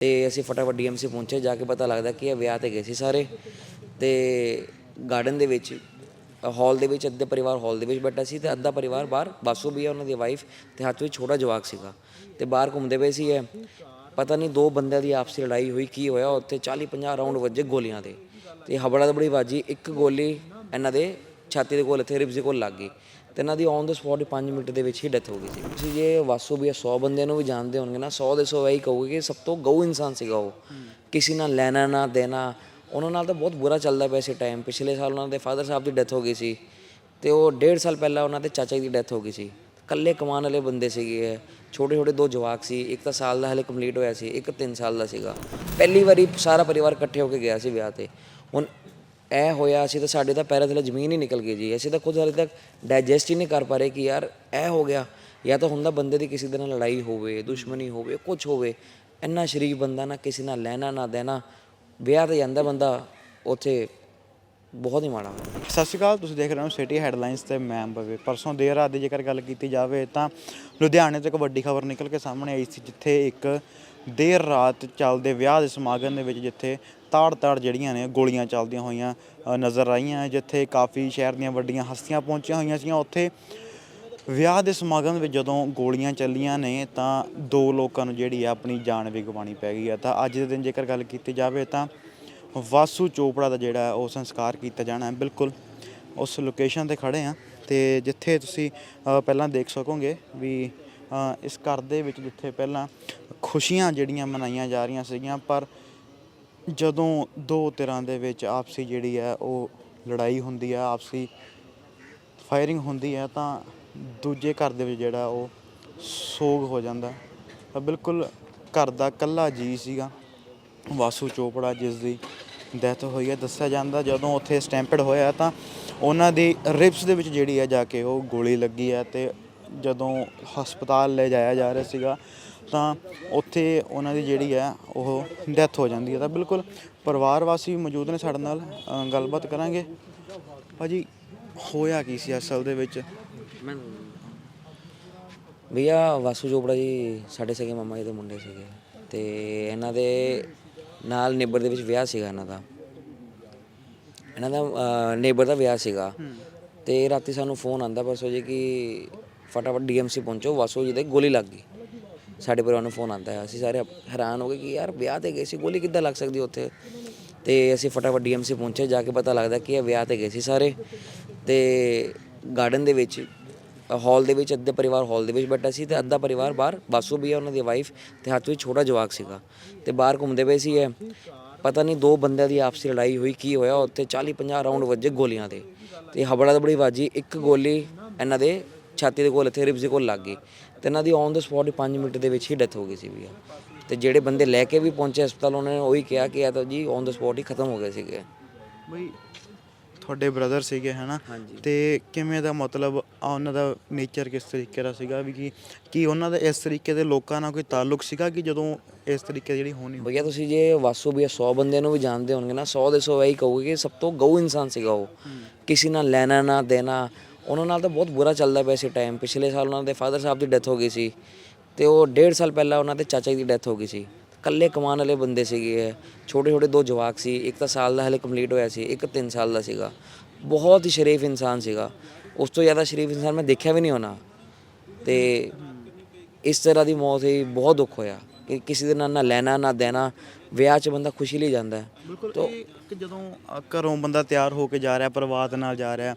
ਤੇ ਅਸੀਂ ਫਟਾਫਟ ਡੀਐਮਸੀ ਪਹੁੰਚੇ। ਜਾ ਕੇ ਪਤਾ ਲੱਗਦਾ ਕਿ ਇਹ ਵਿਆਹ 'ਤੇ ਗਏ ਸੀ ਸਾਰੇ, ਤੇ ਗਾਰਡਨ ਦੇ ਵਿੱਚ ਹਾਲ ਦੇ ਵਿੱਚ ਅੱਧੇ ਪਰਿਵਾਰ ਹਾਲ ਦੇ ਵਿੱਚ ਬੈਠਾ ਸੀ ਤੇ ਅੱਧਾ ਪਰਿਵਾਰ ਬਾਹਰ। ਬਾਸੂ ਵੀ ਉਹਨਾਂ ਦੀ ਵਾਈਫ ਤੇ ਹੱਥ ਵਿੱਚ ਛੋਟਾ ਜਵਾਕ ਸੀਗਾ ਤੇ ਬਾਹਰ ਘੁੰਮਦੇ ਪਏ ਸੀ। ਇਹ ਪਤਾ ਨਹੀਂ ਦੋ ਬੰਦਿਆਂ ਦੀ ਆਪਸੀ ਲੜਾਈ ਹੋਈ, ਕੀ ਹੋਇਆ ਉੱਥੇ 40-50 ਰਾਊਂਡ ਵੱਜੇ ਗੋਲੀਆਂ ਦੇ, ਤੇ ਹਬੜਾ ਦਬੜੀ ਬਾਜੀ। ਇੱਕ ਗੋਲੀ ਇਹਨਾਂ ਦੇ ਛਾਤੀ ਦੇ ਕੋਲ, ਇੱਥੇ ਰਿਬਸ ਦੇ ਕੋਲ ਲੱਗ ਗਈ ਤੇ ਇਹਨਾਂ ਦੀ ਔਨ ਦ ਸਪੌਟ 5 ਮਿੰਟ ਦੇ ਵਿੱਚ ਹੀ ਡੈਥ ਹੋ ਗਈ ਸੀ। ਤੁਸੀਂ ਜੇ ਵਾਸੂ ਵੀ 100 ਬੰਦਿਆਂ ਨੂੰ ਵੀ ਜਾਣਦੇ ਹੋਣਗੇ ਨਾ, 100 ਦੇ 100 ਇਹੀ ਕਹੋਗੇ ਕਿ ਸਭ ਤੋਂ ਗਊ ਇਨਸਾਨ ਸੀਗਾ ਉਹ। ਕਿਸੇ ਨਾਲ ਲੈਣਾ ਨਾ ਦੇਣਾ, ਉਹਨਾਂ ਨਾਲ ਤਾਂ ਬਹੁਤ ਬੁਰਾ ਚੱਲਦਾ ਪਿਆ ਸੀ ਟਾਈਮ। ਪਿਛਲੇ ਸਾਲ ਉਹਨਾਂ ਦੇ ਫਾਦਰ ਸਾਹਿਬ ਦੀ ਡੈਥ ਹੋ ਗਈ ਸੀ ਤੇ ਉਹ 1.5 ਸਾਲ ਪਹਿਲਾਂ ਉਹਨਾਂ ਦੇ ਚਾਚਾ ਜੀ ਦੀ ਡੈਥ ਹੋ ਗਈ ਸੀ। ਇਕੱਲੇ ਕਮਾਉਣ ਵਾਲੇ ਬੰਦੇ ਸੀਗੇ। ਛੋਟੇ ਛੋਟੇ ਦੋ ਜਵਾਕ ਸੀ, ਇੱਕ ਤਾਂ ਸਾਲ ਦਾ ਹਲੇ ਕੰਪਲੀਟ ਹੋਇਆ ਸੀ, ਇੱਕ 3 ਸਾਲ ਦਾ ਸੀਗਾ। ਪਹਿਲੀ ਵਾਰੀ ਸਾਰਾ ਪਰਿਵਾਰ ਇਕੱਠੇ ਹੋ ਕੇ ਗਿਆ ਸੀ ਵਿਆਹ 'ਤੇ। ਹੁਣ ਇਹ ਹੋਇਆ, ਅਸੀਂ ਤਾਂ ਸਾਡੇ ਤਾਂ ਪੈਰਾਂ ਥੱਲੇ ਜ਼ਮੀਨ ਹੀ ਨਿਕਲ ਗਈ ਜੀ। ਅਸੀਂ ਤਾਂ ਖੁਦ ਹਾਲੇ ਤੱਕ ਡਾਈਜੈਸਟ ਹੀ ਨਹੀਂ ਕਰ ਪਾ ਰਹੇ ਕਿ ਯਾਰ ਇਹ ਹੋ ਗਿਆ। ਜਾਂ ਤਾਂ ਹੁੰਦਾ ਬੰਦੇ ਦੀ ਕਿਸੇ ਦੇ ਨਾਲ ਲੜਾਈ ਹੋਵੇ, ਦੁਸ਼ਮਣੀ ਹੋਵੇ, ਕੁਛ ਹੋਵੇ, ਇੰਨਾ ਸ਼ਰੀਫ ਬੰਦਾ, ਨਾ ਕਿਸੇ ਨਾਲ ਲੈਣਾ ਨਾ ਦੇਣਾ, ਵਿਆਹ 'ਤੇ ਜਾਂਦਾ ਬੰਦਾ, ਉੱਥੇ ਬਹੁਤ ਹੀ ਮਾੜਾ। ਸਤਿ ਸ਼੍ਰੀ ਅਕਾਲ, ਤੁਸੀਂ ਦੇਖ ਰਹੇ ਹੋ ਸਿਟੀ ਹੈਡਲਾਈਨਸ ਤੇ ਮੈਂ ਬਵੇ। ਪਰਸੋਂ ਦੇਰ ਰਾਤ ਦੀ ਜੇਕਰ ਗੱਲ ਕੀਤੀ ਜਾਵੇ ਤਾਂ ਲੁਧਿਆਣੇ ਤੋਂ ਇੱਕ ਵੱਡੀ ਖਬਰ ਨਿਕਲ ਕੇ ਸਾਹਮਣੇ ਆਈ ਸੀ, ਜਿੱਥੇ ਇੱਕ ਦੇਰ ਰਾਤ ਚੱਲਦੇ ਵਿਆਹ ਦੇ ਸਮਾਗਮ ਦੇ ਵਿੱਚ ਜਿੱਥੇ ਤਾੜ ਜਿਹੜੀਆਂ ਨੇ ਗੋਲੀਆਂ ਚੱਲਦੀਆਂ ਹੋਈਆਂ ਨਜ਼ਰ ਆਈਆਂ। ਜਿੱਥੇ ਕਾਫੀ ਸ਼ਹਿਰ ਦੀਆਂ ਵੱਡੀਆਂ ਹਸਤੀਆਂ ਪਹੁੰਚੀਆਂ ਹੋਈਆਂ ਸੀਗੀਆਂ। ਉੱਥੇ ਵਿਆਹ ਦੇ ਸਮਾਗਮ ਵਿੱਚ ਜਦੋਂ ਗੋਲੀਆਂ ਚੱਲੀਆਂ ਨੇ ਤਾਂ 2 ਲੋਕਾਂ ਨੂੰ ਜਿਹੜੀ ਆ ਆਪਣੀ ਜਾਨ ਵੀ ਗਵਾਉਣੀ ਪੈ ਗਈ ਹੈ। ਤਾਂ ਅੱਜ ਦੇ ਦਿਨ ਜੇਕਰ ਗੱਲ ਕੀਤੀ ਜਾਵੇ ਤਾਂ ਵਾਸੂ ਚੋਪੜਾ ਦਾ ਜਿਹੜਾ ਉਹ ਸੰਸਕਾਰ ਕੀਤਾ ਜਾਣਾ। ਬਿਲਕੁਲ ਉਸ ਲੋਕੇਸ਼ਨ 'ਤੇ ਖੜ੍ਹੇ ਹਾਂ ਅਤੇ ਜਿੱਥੇ ਤੁਸੀਂ ਪਹਿਲਾਂ ਦੇਖ ਸਕੋਗੇ ਵੀ ਇਸ ਘਰ ਦੇ ਵਿੱਚ ਜਿੱਥੇ ਪਹਿਲਾਂ ਖੁਸ਼ੀਆਂ ਜਿਹੜੀਆਂ ਮਨਾਈਆਂ ਜਾ ਰਹੀਆਂ ਸੀਗੀਆਂ, ਪਰ ਜਦੋਂ 2 ਧਿਰਾਂ ਦੇ ਵਿੱਚ ਆਪਸੀ ਜਿਹੜੀ ਹੈ ਉਹ ਲੜਾਈ ਹੁੰਦੀ ਹੈ, ਆਪਸੀ ਫਾਇਰਿੰਗ ਹੁੰਦੀ ਹੈ, ਤਾਂ ਦੂਜੇ ਘਰ ਦੇ ਵਿੱਚ ਜਿਹੜਾ ਉਹ ਸੋਗ ਹੋ ਜਾਂਦਾ। ਤਾਂ ਬਿਲਕੁਲ ਘਰ ਦਾ ਇਕੱਲਾ ਜੀਅ ਸੀਗਾ ਵਾਸੂ ਚੋਪੜਾ, ਜਿਸ ਦੀ ਡੈਥ ਹੋਈ ਹੈ। ਦੱਸਿਆ ਜਾਂਦਾ ਜਦੋਂ ਉੱਥੇ ਸਟੈਂਪਡ ਹੋਇਆ ਤਾਂ ਉਹਨਾਂ ਦੀ ਰਿਬਸ ਦੇ ਵਿੱਚ ਜਿਹੜੀ ਹੈ ਜਾ ਕੇ ਉਹ ਗੋਲੀ ਲੱਗੀ ਹੈ, ਅਤੇ ਜਦੋਂ ਹਸਪਤਾਲ ਲੈ ਜਾਇਆ ਜਾ ਰਿਹਾ ਸੀਗਾ ਤਾਂ ਉੱਥੇ ਉਹਨਾਂ ਦੀ ਜਿਹੜੀ ਹੈ ਉਹ ਡੈਥ ਹੋ ਜਾਂਦੀ ਹੈ। ਤਾਂ ਬਿਲਕੁਲ ਪਰਿਵਾਰ ਵਾਸੀ ਮੌਜੂਦ ਨੇ ਸਾਡੇ ਨਾਲ, ਗੱਲਬਾਤ ਕਰਾਂਗੇ। ਭਾਅ ਜੀ, ਹੋਇਆ ਕੀ ਸੀ ਅਸਲ ਦੇ ਵਿੱਚ? ਭਈਆ ਵਾਸੂ ਚੋਪੜਾ ਜੀ ਸਾਡੇ ਸਕੇ ਮਾਮਾ ਜੀ ਦੇ ਮੁੰਡੇ ਸੀਗੇ, ਅਤੇ ਇਹਨਾਂ ਦੇ ਨਾਲ ਨੇਬਰ ਦੇ ਵਿੱਚ ਵਿਆਹ ਸੀਗਾ। ਇਹਨਾਂ ਦਾ ਨੇਬਰ ਦਾ ਵਿਆਹ ਸੀਗਾ, ਅਤੇ ਰਾਤੀ ਸਾਨੂੰ ਫੋਨ ਆਉਂਦਾ ਪਰਸੋਂ ਜੀ ਕਿ ਫਟਾਫਟ ਡੀਐਮਸੀ ਪਹੁੰਚੋ, ਵਾਸੂ ਜੀ ਦੇ ਗੋਲੀ ਲੱਗ ਗਈ। ਸਾਡੇ ਪਰਿਵਾਰ ਨੂੰ ਫੋਨ ਆਉਂਦਾ ਹੈ, ਅਸੀਂ ਸਾਰੇ ਹੈਰਾਨ ਹੋ ਗਏ ਕਿ ਯਾਰ ਵਿਆਹ 'ਤੇ ਗਏ ਸੀ, ਗੋਲੀ ਕਿੱਦਾਂ ਲੱਗ ਸਕਦੀ ਉੱਥੇ। ਅਤੇ ਅਸੀਂ ਫਟਾਫਟ ਡੀਐਮਸੀ ਪਹੁੰਚੇ। ਜਾ ਕੇ ਪਤਾ ਲੱਗਦਾ ਕਿ ਇਹ ਵਿਆਹ 'ਤੇ ਗਏ ਸੀ ਸਾਰੇ, ਤੇ ਗਾਰਡਨ ਦੇ ਵਿੱਚ ਹਾਲ ਦੇ ਵਿੱਚ ਅੱਧੇ ਪਰਿਵਾਰ ਹਾਲ ਦੇ ਵਿੱਚ ਬੈਠਾ ਸੀ ਤੇ ਅੱਧਾ ਪਰਿਵਾਰ ਬਾਹਰ। ਬਾਸੂ ਵੀ ਉਹਨਾਂ ਦੀ ਵਾਈਫ ਤੇ ਹੱਥ ਵਿੱਚ ਛੋਟਾ ਜਵਾਕ ਸੀਗਾ ਤੇ ਬਾਹਰ ਘੁੰਮਦੇ ਪਏ ਸੀ। ਇਹ ਪਤਾ ਨਹੀਂ ਦੋ ਬੰਦਿਆਂ ਦੀ ਆਪਸੀ ਲੜਾਈ ਹੋਈ, ਕੀ ਹੋਇਆ ਉੱਥੇ 40-50 ਰਾਊਂਡ ਵੱਜੇ ਗੋਲੀਆਂ ਦੇ, ਤੇ ਹਬੜਾ ਦਬੜੀ ਬਾਜੀ। ਇੱਕ ਗੋਲੀ ਇਹਨਾਂ ਦੇ ਛਾਤੀ ਦੇ ਕੋਲ, ਇੱਥੇ ਰਿਬਸ ਦੇ ਕੋਲ ਲੱਗ ਗਈ ਤੇ ਇਹਨਾਂ ਦੀ ਔਨ ਦ ਸਪੌਟ 5 ਮਿੰਟ ਦੇ ਵਿੱਚ ਹੀ ਡੈਥ ਹੋ ਗਈ ਸੀ ਵੀ। ਤੇ ਜਿਹੜੇ ਬੰਦੇ ਲੈ ਕੇ ਵੀ ਪਹੁੰਚੇ ਹਸਪਤਾਲ, ਉਹਨਾਂ ਨੇ ਉਹੀ ਕਿਹਾ ਕਿ ਇਹ ਤਾਂ ਜੀ ਔਨ ਦ ਸਪੌਟ ਹੀ ਖਤਮ ਹੋ ਗਏ ਸੀਗੇ। ਬਈ ਤੁਹਾਡੇ ਬ੍ਰਦਰ ਸੀਗੇ ਹੈ ਨਾ, ਅਤੇ ਕਿਵੇਂ ਦਾ ਮਤਲਬ ਉਹਨਾਂ ਦਾ ਨੇਚਰ ਕਿਸ ਤਰੀਕੇ ਦਾ ਸੀਗਾ ਵੀ ਕੀ ਉਹਨਾਂ ਦਾ ਇਸ ਤਰੀਕੇ ਦੇ ਲੋਕਾਂ ਨਾਲ ਕੋਈ ਤਾਲੁਕ ਸੀਗਾ ਕਿ ਜਦੋਂ ਇਸ ਤਰੀਕੇ ਜਿਹੜੀ ਹੋਣੀ? ਭਈਆ ਤੁਸੀਂ ਜੇ ਵਾਸੂ ਵੀ 100 ਬੰਦਿਆਂ ਨੂੰ ਵੀ ਜਾਣਦੇ ਹੋਣਗੇ ਨਾ, 100 ਦੇ 100 ਇਹੀ ਕਹੋਗੇ ਕਿ ਸਭ ਤੋਂ ਗਊ ਇਨਸਾਨ ਸੀਗਾ ਉਹ। ਕਿਸੇ ਨਾਲ ਲੈਣਾ ਨਾ ਦੇਣਾ, ਉਹਨਾਂ ਨਾਲ ਤਾਂ ਬਹੁਤ ਬੁਰਾ ਚੱਲਦਾ ਪਿਆ ਸੀ ਟਾਈਮ। ਪਿਛਲੇ ਸਾਲ ਉਹਨਾਂ ਦੇ ਫਾਦਰ ਸਾਹਿਬ ਦੀ ਡੈਥ ਹੋ ਗਈ ਸੀ ਅਤੇ ਉਹ 1.5 ਸਾਲ ਪਹਿਲਾਂ ਉਹਨਾਂ ਦੇ ਚਾਚਾ ਜੀ ਦੀ ਡੈਥ ਹੋ ਗਈ ਸੀ। ਇਕੱਲੇ ਕਮਾਉਣ ਵਾਲੇ ਬੰਦੇ ਸੀਗੇ। ਛੋਟੇ ਛੋਟੇ ਦੋ ਜਵਾਕ ਸੀ, ਇੱਕ ਤਾਂ ਸਾਲ ਦਾ ਹਲੇ ਕੰਪਲੀਟ ਹੋਇਆ ਸੀ, ਇੱਕ 3 ਸਾਲ ਦਾ ਸੀਗਾ। ਬਹੁਤ ਹੀ ਸ਼ਰੀਫ ਇਨਸਾਨ ਸੀਗਾ, ਉਸ ਤੋਂ ਜ਼ਿਆਦਾ ਸ਼ਰੀਫ ਇਨਸਾਨ ਮੈਂ ਦੇਖਿਆ ਵੀ ਨਹੀਂ ਹੋਣਾ। ਅਤੇ ਇਸ ਤਰ੍ਹਾਂ ਦੀ ਮੌਤ ਹੋਈ, ਬਹੁਤ ਦੁੱਖ ਹੋਇਆ ਕਿ ਕਿਸੇ ਦੇ ਨਾਲ ਨਾ ਲੈਣਾ ਨਾ ਦੇਣਾ। ਵਿਆਹ 'ਚ ਬੰਦਾ ਖੁਸ਼ੀ ਲਈ ਜਾਂਦਾ। ਬਿਲਕੁਲ, ਕਿ ਜਦੋਂ ਘਰੋਂ ਬੰਦਾ ਤਿਆਰ ਹੋ ਕੇ ਜਾ ਰਿਹਾ, ਪਰਿਵਾਰ ਦੇ ਨਾਲ ਜਾ ਰਿਹਾ,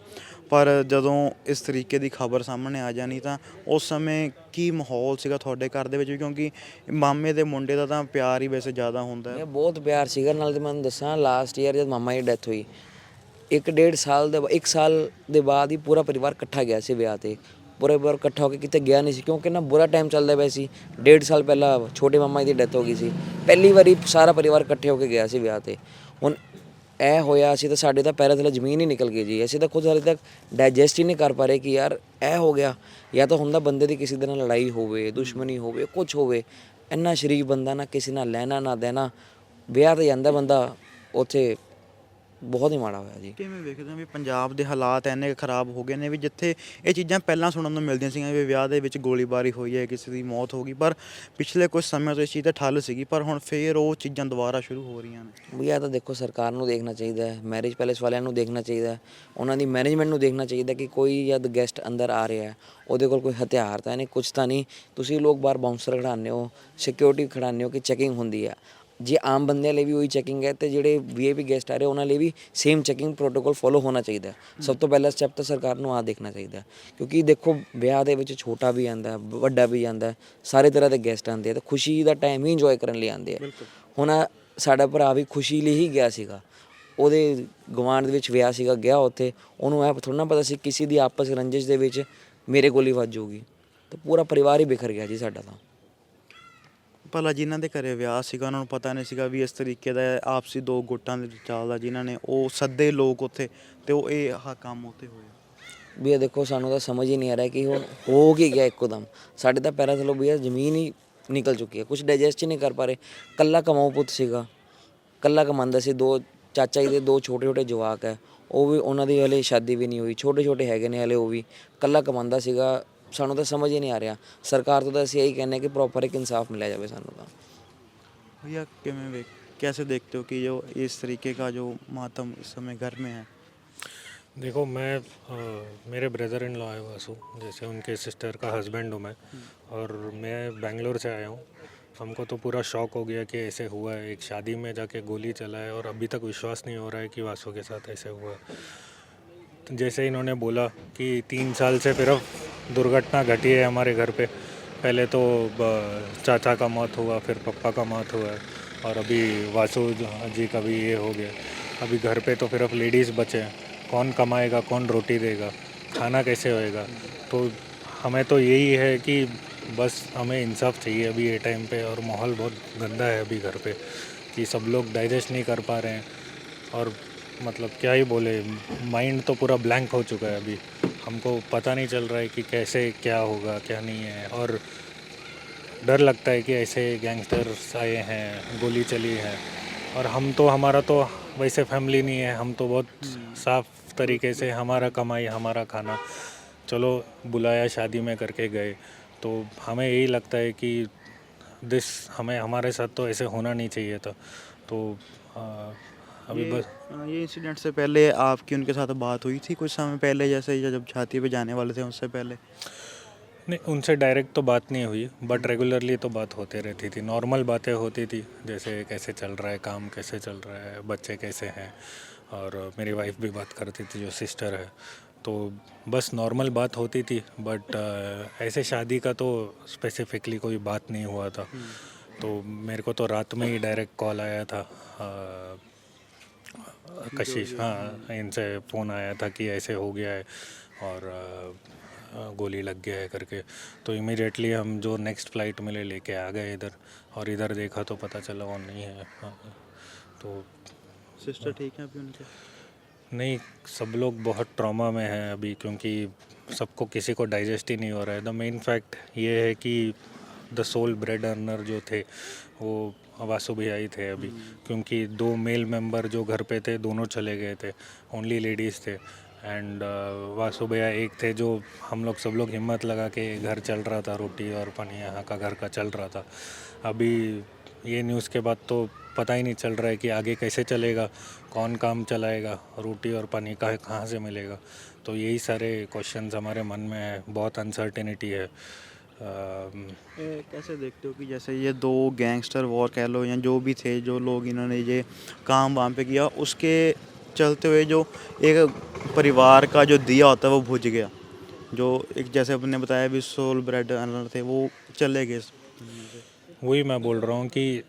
ਪਰ ਜਦੋਂ ਇਸ ਤਰੀਕੇ ਦੀ ਖਬਰ ਸਾਹਮਣੇ ਆ ਜਾਣੀ ਤਾਂ ਉਸ ਸਮੇਂ ਕੀ ਮਾਹੌਲ ਸੀਗਾ ਤੁਹਾਡੇ ਘਰ ਦੇ ਵਿੱਚ? ਕਿਉਂਕਿ ਮਾਮੇ ਦੇ ਮੁੰਡੇ ਦਾ ਤਾਂ ਪਿਆਰ ਹੀ ਵੈਸੇ ਜ਼ਿਆਦਾ ਹੁੰਦਾ। ਬਹੁਤ ਪਿਆਰ ਸੀਗਾ। ਨਾਲ ਤੇ ਮੈਨੂੰ ਦੱਸਾਂ, ਲਾਸਟ ਈਅਰ ਜਦ ਮਾਮਾ ਦੀ ਡੈਥ ਹੋਈ, 1 ਸਾਲ ਦੇ ਬਾਅਦ ਹੀ ਪੂਰਾ ਪਰਿਵਾਰ ਇਕੱਠਾ ਗਿਆ ਸੀ ਵਿਆਹ 'ਤੇ। ਪੂਰਾ ਪਰਿਵਾਰ ਇਕੱਠਾ ਹੋ ਕੇ ਕਿਤੇ ਗਿਆ ਨਹੀਂ ਸੀ, ਕਿਉਂਕਿ ਨਾ ਬੁਰਾ ਟਾਈਮ ਚੱਲਦਾ ਪਿਆ ਸੀ। 1.5 ਸਾਲ ਪਹਿਲਾਂ ਛੋਟੇ ਮਾਮਾ ਦੀ ਡੈਥ ਹੋ ਗਈ ਸੀ। ਪਹਿਲੀ ਵਾਰੀ ਸਾਰਾ ਪਰਿਵਾਰ ਇਕੱਠੇ ਹੋ ਕੇ ਗਿਆ ਸੀ ਵਿਆਹ 'ਤੇ। ਹੁਣ ਇਹ ਹੋਇਆ, ਅਸੀਂ ਤਾਂ ਸਾਡੇ ਤਾਂ ਪੈਰਾਂ ਥੱਲੇ ਜ਼ਮੀਨ ਹੀ ਨਿਕਲ ਗਈ ਜੀ। ਅਸੀਂ ਤਾਂ ਖੁਦ ਹਾਲੇ ਤੱਕ ਡਾਈਜੈਸਟ ਹੀ ਨਹੀਂ ਕਰ ਪਾ ਰਹੇ ਕਿ ਯਾਰ ਇਹ ਹੋ ਗਿਆ। ਜਾਂ ਤਾਂ ਹੁੰਦਾ ਬੰਦੇ ਦੀ ਕਿਸੇ ਦੇ ਨਾਲ ਲੜਾਈ ਹੋਵੇ, ਦੁਸ਼ਮਣੀ ਹੋਵੇ, ਕੁਛ ਹੋਵੇ, ਇੰਨਾ ਸ਼ਰੀਫ ਬੰਦਾ, ਨਾ ਕਿਸੇ ਨਾਲ ਲੈਣਾ ਨਾ ਦੇਣਾ, ਵਿਆਹ 'ਤੇ ਜਾਂਦਾ ਬੰਦਾ, ਉੱਥੇ ਬਹੁਤ ਹੀ ਮਾੜਾ ਹੋਇਆ ਜੀ। ਕਿਵੇਂ ਵੇਖਦੇ ਹੋ ਵੀ ਪੰਜਾਬ ਦੇ ਹਾਲਾਤ ਇੰਨੇ ਕੁ ਖਰਾਬ ਹੋ ਗਏ ਨੇ ਵੀ ਜਿੱਥੇ ਇਹ ਚੀਜ਼ਾਂ ਪਹਿਲਾਂ ਸੁਣਨ ਨੂੰ ਮਿਲਦੀਆਂ ਸੀਗੀਆਂ ਵੀ ਵਿਆਹ ਦੇ ਵਿੱਚ ਗੋਲੀਬਾਰੀ ਹੋਈ ਹੈ, ਕਿਸੇ ਦੀ ਮੌਤ ਹੋ ਗਈ, ਪਰ ਪਿਛਲੇ ਕੁਝ ਸਮੇਂ ਤੋਂ ਇਸ ਚੀਜ਼ ਤੇ ਠੱਲ ਸੀਗੀ, ਪਰ ਹੁਣ ਫੇਰ ਉਹ ਚੀਜ਼ਾਂ ਦੁਬਾਰਾ ਸ਼ੁਰੂ ਹੋ ਰਹੀਆਂ ਨੇ। ਵੀ ਇਹ ਤਾਂ ਦੇਖੋ ਸਰਕਾਰ ਨੂੰ ਦੇਖਣਾ ਚਾਹੀਦਾ ਹੈ, ਮੈਰਿਜ ਪੈਲੇਸ ਵਾਲਿਆਂ ਨੂੰ ਦੇਖਣਾ ਚਾਹੀਦਾ ਹੈ, ਉਹਨਾਂ ਦੀ ਮੈਨੇਜਮੈਂਟ ਨੂੰ ਦੇਖਣਾ ਚਾਹੀਦਾ ਕਿ ਕੋਈ ਜਦ ਗੈਸਟ ਅੰਦਰ ਆ ਰਿਹਾ ਹੈ ਉਹਦੇ ਕੋਲ ਕੋਈ ਹਥਿਆਰ ਤਾਂ ਨਹੀਂ, ਕੁਛ ਤਾਂ ਨਹੀਂ। ਤੁਸੀਂ ਲੋਕ ਬਾਹਰ ਬਾਉਂਸਰ ਖੜਾਉਂਦੇ ਹੋ, ਸਿਕਿਉਰਿਟੀ ਖੜਾਉਂਦੇ ਹੋ ਕਿ ਚੈਕਿੰਗ ਹੁੰਦੀ ਹੈ। ਜੇ ਆਮ ਬੰਦਿਆਂ ਲਈ ਵੀ ਉਹੀ ਚੈਕਿੰਗ ਹੈ ਤੇ ਜਿਹੜੇ ਵੀਆਈਪੀ ਗੈਸਟ ਆ ਰਹੇ ਉਹਨਾਂ ਲਈ ਵੀ ਸੇਮ ਚੈਕਿੰਗ ਪ੍ਰੋਟੋਕੋਲ ਫੋਲੋ ਹੋਣਾ ਚਾਹੀਦਾ ਹੈ। ਸਭ ਤੋਂ ਪਹਿਲਾ ਸਟੈਪ ਤਾਂ ਸਰਕਾਰ ਨੂੰ ਆ ਦੇਖਣਾ ਚਾਹੀਦਾ ਹੈ, ਕਿਉਂਕਿ ਦੇਖੋ ਵਿਆਹ ਦੇ ਵਿੱਚ ਛੋਟਾ ਵੀ ਆਂਦਾ, ਵੱਡਾ ਵੀ ਆਂਦਾ, ਸਾਰੇ ਤਰ੍ਹਾਂ ਦੇ ਗੈਸਟ ਆਉਂਦੇ ਆ ਤੇ ਖੁਸ਼ੀ ਦਾ ਟਾਈਮ ਹੀ ਇੰਜੋਏ ਕਰਨ ਲਈ ਆਉਂਦੇ ਆ। ਹੁਣ ਸਾਡਾ ਭਰਾ ਵੀ ਖੁਸ਼ੀ ਲਈ ਹੀ ਗਿਆ ਸੀਗਾ, ਉਹਦੇ ਗੁਆਂਢ ਦੇ ਵਿੱਚ ਵਿਆਹ ਸੀਗਾ, ਗਿਆ ਉੱਥੇ, ਉਹਨੂੰ ਇਹ ਥੋੜ੍ਹਾ ਨਾ ਪਤਾ ਸੀ ਕਿਸੇ ਦੀ ਆਪਸ ਰੰਜਿਸ਼ ਦੇ ਵਿੱਚ ਮੇਰੇ ਗੋਲੀ ਵੱਜ ਜਾਊਗੀ, ਤੇ ਪੂਰਾ ਪਰਿਵਾਰ ਹੀ ਬਿਖਰ ਗਿਆ ਜੀ ਸਾਡਾ ਤਾਂ। ਭਲਾ ਜਿਨ੍ਹਾਂ ਦੇ ਘਰੇ ਵਿਆਹ ਸੀਗਾ ਉਹਨਾਂ ਨੂੰ ਪਤਾ ਨਹੀਂ ਸੀਗਾ ਵੀ ਇਸ ਤਰੀਕੇ ਦਾ ਆਪਸੀ ਦੋ ਗੁੱਟਾਂ ਦੇ ਵਿੱਚ ਚੱਲਦਾ, ਜਿਨ੍ਹਾਂ ਨੇ ਉਹ ਸੱਦੇ ਲੋਕ ਉੱਥੇ ਤੇ ਉਹ ਇਹ ਆਹ ਕੰਮ ਉੱਥੇ ਹੋਇਆ। ਵੀ ਇਹ ਦੇਖੋ ਸਾਨੂੰ ਤਾਂ ਸਮਝ ਹੀ ਨਹੀਂ ਆ ਰਿਹਾ ਕਿ ਹੁਣ ਹੋ ਕੀ ਗਿਆ ਇੱਕੋ ਦਮ। ਸਾਡੇ ਤਾਂ ਪੈਰਾਂ ਥੱਲੋਂ ਵੀ ਜ਼ਮੀਨ ਹੀ ਨਿਕਲ ਚੁੱਕੀ ਹੈ, ਕੁਝ ਡਾਈਜੈਸਟ ਹੀ ਨਹੀਂ ਕਰ ਪਾ ਰਹੇ। ਕੱਲਾ ਕਮਾਊ ਪੁੱਤ ਸੀਗਾ, ਕੱਲਾ ਕਮਾਉਂਦਾ ਸੀ, ਦੋ ਚਾਚਾ ਜੀ ਦੇ ਦੋ ਛੋਟੇ ਛੋਟੇ ਜਵਾਕ ਹੈ, ਉਹ ਵੀ ਉਹਨਾਂ ਦੀ ਹਲੇ ਸ਼ਾਦੀ ਵੀ ਨਹੀਂ ਹੋਈ, ਛੋਟੇ ਛੋਟੇ ਹੈਗੇ ਨੇ ਹਲੇ, ਉਹ ਵੀ ਕੱਲਾ ਕਮਾਉਂਦਾ ਸੀਗਾ। ਸਾਨੂੰ ਤਾਂ ਸਮਝ ਹੀ ਨਹੀਂ ਆ ਰਿਹਾ। ਸਰਕਾਰ ਤੋਂ ਤਾਂ ਅਸੀਂ ਇਹੀ ਕਹਿੰਦੇ ਕਿ ਪ੍ਰੋਪਰ ਇੱਕ ਇਨਸਾਫ ਮਿਲਿਆ ਜਾਵੇ ਸਾਨੂੰ ਤਾਂ। भैया कैसे देखते हो कि जो इस तरीके का जो मातम इस समय घर में है? देखो मैं मेरे ब्रदर इन लॉ है वासु, जैसे उनके सिस्टर का हस्बैंड हूँ मैं, और मैं बेंगलोर से आया हूँ। हमको तो पूरा शॉक हो गया कि ऐसे हुआ है, एक शादी में जाके गोली चला है और अभी तक विश्वास नहीं हो रहा है कि वासु के साथ ऐसे हुआ है। तो जैसे इन्होंने बोला कि 3 साल से फिर दुर्घटना घटी है हमारे घर पे। पहले तो चाचा का मौत हुआ, फिर पापा का मौत हुआ है, और अभी वासु जी का भी ये हो गया। अभी घर पे तो सिर्फ लेडीज़ बचे हैं, कौन कमाएगा, कौन रोटी देगा, खाना कैसे होएगा। तो हमें तो यही है कि बस हमें इंसाफ चाहिए अभी ये टाइम पे। और माहौल बहुत गंदा है अभी घर पे कि सब लोग डाइजेस्ट नहीं कर पा रहे हैं, और मतलब क्या ही बोले, माइंड तो पूरा ब्लैंक हो चुका है अभी। हमको पता नहीं चल रहा है कि कैसे क्या होगा क्या नहीं है, और डर लगता है कि ऐसे गैंगस्टर्स आए हैं, गोली चली है। और हम तो, हमारा तो वैसे फैमिली नहीं है, हम तो बहुत साफ तरीके से हमारा कमाई हमारा खाना, चलो बुलाया शादी में करके गए। तो हमें यही लगता है कि हमें हमारे साथ तो ऐसे होना नहीं चाहिए था। तो अभी बस ये इंसिडेंट से पहले आपकी उनके साथ बात हुई थी कुछ समय पहले, जैसे जब छाती पे जाने वाले थे उससे पहले? नहीं, उनसे डायरेक्ट तो बात नहीं हुई, बट रेगुलरली तो बात होते रहती थी, नॉर्मल बातें होती थी, जैसे कैसे चल रहा है काम, कैसे चल रहा है, बच्चे कैसे हैं। और मेरी वाइफ भी बात करती थी, जो सिस्टर है, तो बस नॉर्मल बात होती थी। बट ऐसे शादी का तो स्पेसिफिकली कोई बात नहीं हुआ था। तो मेरे को तो रात में ही डायरेक्ट कॉल आया था, कशिश, हाँ, इनसे फ़ोन आया था कि ऐसे हो गया है और गोली लग गया है करके। तो इमीडिएटली हम जो नेक्स्ट फ़्लाइट मिले लेके आ गए इधर, और इधर देखा तो पता चला वो नहीं है। हाँ, तो सिस्टर ठीक है अभी उनके? नहीं, सब लोग बहुत ट्रॉमा में हैं अभी, क्योंकि सबको किसी को डाइजेस्ट ही नहीं हो रहा है। द मेन फैक्ट ये है कि द सोल ब्रेड अर्नर जो थे वो वासु भैया ही थे अभी, क्योंकि 2 मेल मेंबर जो घर पे थे दोनों चले गए थे, ओनली लेडीज़ थे। एंड वासु भैया एक थे जो हम लोग सब लोग हिम्मत लगा के घर चल रहा था, रोटी और पानी यहाँ का घर का चल रहा था। अभी ये न्यूज़ के बाद तो पता ही नहीं चल रहा है कि आगे कैसे चलेगा, कौन काम चलाएगा, रोटी और पानी का कहाँ से मिलेगा। तो यही सारे क्वेश्चंस हमारे मन में है, बहुत अनसर्टेनिटी है। कैसे देखते हो कि जैसे ये 2 गैंगस्टर वॉर कह लो या जो भी थे, जो लोग इन्होंने ये काम वहाँ पे किया, उसके चलते हुए जो एक परिवार का जो दिया होता है वो बुझ गया, जो एक जैसे आपने बताया भी सोल ब्रेड अर्नर थे वो चले गए। वही मैं बोल रहा हूँ कि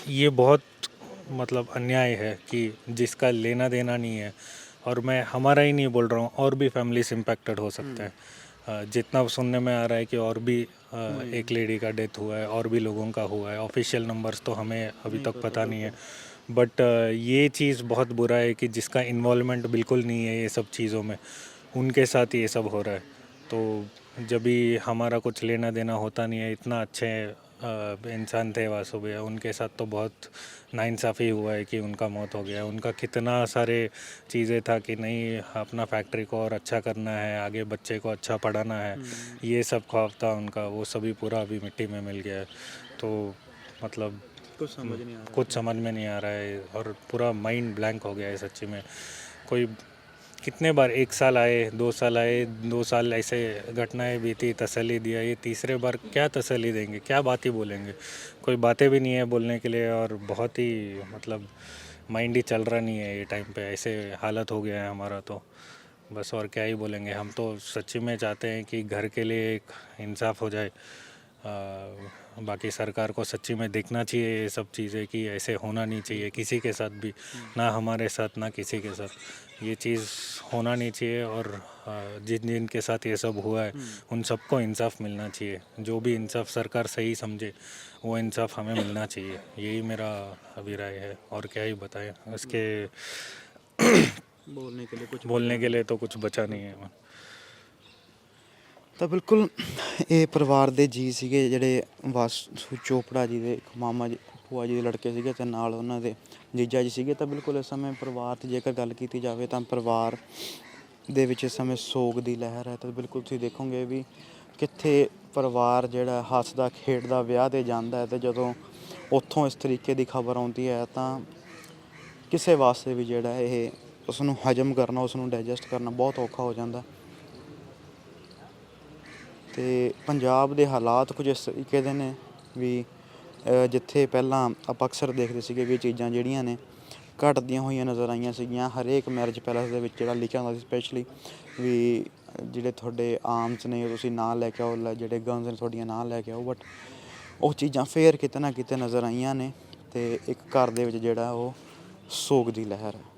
ये बहुत मतलब अन्याय है कि जिसका लेना देना नहीं है। और मैं हमारा ही नहीं बोल रहा हूँ, और भी फैमिलीज इम्पेक्टेड हो सकते हैं। जितना सुनने में आ रहा है कि और भी एक लेडी का डेथ हुआ है, और भी लोगों का हुआ है। ऑफिशियल नंबर्स तो हमें अभी तक पता नहीं है, बट ये चीज़ बहुत बुरा है कि जिसका इन्वॉल्वमेंट बिल्कुल नहीं है ये सब चीज़ों में, उनके साथ ये सब हो रहा है। तो जब भी हमारा कुछ लेना देना होता नहीं है, इतना अच्छे इंसान थे वासु भैया, उनके साथ तो बहुत नाइंसाफ़ी हुआ है कि उनका मौत हो गया। उनका कितना सारे चीज़ें था कि नहीं अपना फैक्ट्री को और अच्छा करना है, आगे बच्चे को अच्छा पढ़ाना है, ये सब ख्वाब था उनका, वो सभी पूरा अभी मिट्टी में मिल गया है। तो मतलब कुछ समझ नहीं आ रहा। कुछ समझ में नहीं आ रहा है और पूरा माइंड ब्लैंक हो गया है सच्ची में। कोई कितने बार 1 साल आए, 2 साल आए, 2 साल ऐसे घटनाएं बीती, तसल्ली दिया, ये तीसरे बार क्या तसल्ली देंगे, क्या बात ही बोलेंगे, कोई बातें भी नहीं है बोलने के लिए। और बहुत ही मतलब माइंड ही चल रहा नहीं है ये टाइम पे, ऐसे हालत हो गया है हमारा। तो बस और क्या ही बोलेंगे, हम तो सच्ची में चाहते हैं कि घर के लिए एक इंसाफ हो जाए। बाकी सरकार को सच्ची में देखना चाहिए ये सब चीज़ें कि ऐसे होना नहीं चाहिए किसी के साथ भी, ना हमारे साथ ना किसी के साथ, ये चीज़ होना नहीं चाहिए। और जिन जिन के साथ ये सब हुआ है उन सबको इंसाफ मिलना चाहिए, जो भी इंसाफ सरकार सही समझे वो इंसाफ हमें मिलना चाहिए, यही मेरा अभिप्राय है। और क्या ही बताएं, इसके बोलने के लिए तो कुछ बचा नहीं है। ਤਾਂ ਬਿਲਕੁਲ ਇਹ ਪਰਿਵਾਰ ਦੇ ਜੀ ਸੀਗੇ ਜਿਹੜੇ ਵਾਸੂ ਚੋਪੜਾ ਜੀ ਦੇ ਇੱਕ ਮਾਮਾ ਜੀ ਭੂਆ ਜੀ ਦੇ ਲੜਕੇ ਸੀਗੇ ਅਤੇ ਨਾਲ ਉਹਨਾਂ ਦੇ ਜੀਜਾ ਜੀ ਸੀਗੇ। ਤਾਂ ਬਿਲਕੁਲ ਇਸ ਸਮੇਂ ਪਰਿਵਾਰ ਦੀ ਜੇਕਰ ਗੱਲ ਕੀਤੀ ਜਾਵੇ ਤਾਂ ਪਰਿਵਾਰ ਦੇ ਵਿੱਚ ਇਸ ਸਮੇਂ ਸੋਗ ਦੀ ਲਹਿਰ ਹੈ। ਤਾਂ ਬਿਲਕੁਲ ਤੁਸੀਂ ਦੇਖੋਗੇ ਵੀ ਕਿੱਥੇ ਪਰਿਵਾਰ ਜਿਹੜਾ ਹੱਸਦਾ ਖੇਡਦਾ ਵਿਆਹ 'ਤੇ ਜਾਂਦਾ ਹੈ ਅਤੇ ਜਦੋਂ ਉੱਥੋਂ ਇਸ ਤਰੀਕੇ ਦੀ ਖਬਰ ਆਉਂਦੀ ਹੈ ਤਾਂ ਕਿਸੇ ਵਾਸਤੇ ਵੀ ਜਿਹੜਾ ਇਹ ਉਸ ਨੂੰ ਹਜ਼ਮ ਕਰਨਾ, ਉਸ ਨੂੰ ਡਾਈਜੈਸਟ ਕਰਨਾ ਬਹੁਤ ਔਖਾ ਹੋ ਜਾਂਦਾ। ਅਤੇ ਪੰਜਾਬ ਦੇ ਹਾਲਾਤ ਕੁਝ ਇਸ ਤਰੀਕੇ ਦੇ ਨੇ ਵੀ ਜਿੱਥੇ ਪਹਿਲਾਂ ਆਪਾਂ ਅਕਸਰ ਦੇਖਦੇ ਸੀਗੇ ਵੀ ਇਹ ਚੀਜ਼ਾਂ ਜਿਹੜੀਆਂ ਨੇ ਘਟਦੀਆਂ ਹੋਈਆਂ ਨਜ਼ਰ ਆਈਆਂ ਸੀਗੀਆਂ। ਹਰੇਕ ਮੈਰਿਜ ਪੈਲੇਸ ਦੇ ਵਿੱਚ ਜਿਹੜਾ ਲਿਖਿਆ ਹੁੰਦਾ ਸੀ ਸਪੈਸ਼ਲੀ ਵੀ ਜਿਹੜੇ ਤੁਹਾਡੇ ਆਰਮਸ ਨੇ ਤੁਸੀਂ ਨਾਂ ਲੈ ਕੇ ਆਓ, ਜਿਹੜੇ ਗਨਸ ਨੇ ਤੁਹਾਡੀਆਂ ਨਾਂ ਲੈ ਕੇ ਆਓ। ਬਟ ਉਹ ਚੀਜ਼ਾਂ ਫੇਰ ਕਿਤੇ ਨਾ ਕਿਤੇ ਨਜ਼ਰ ਆਈਆਂ ਨੇ ਅਤੇ ਇੱਕ ਘਰ ਦੇ ਵਿੱਚ ਜਿਹੜਾ ਉਹ ਸੋਗ ਦੀ ਲਹਿਰ ਹੈ।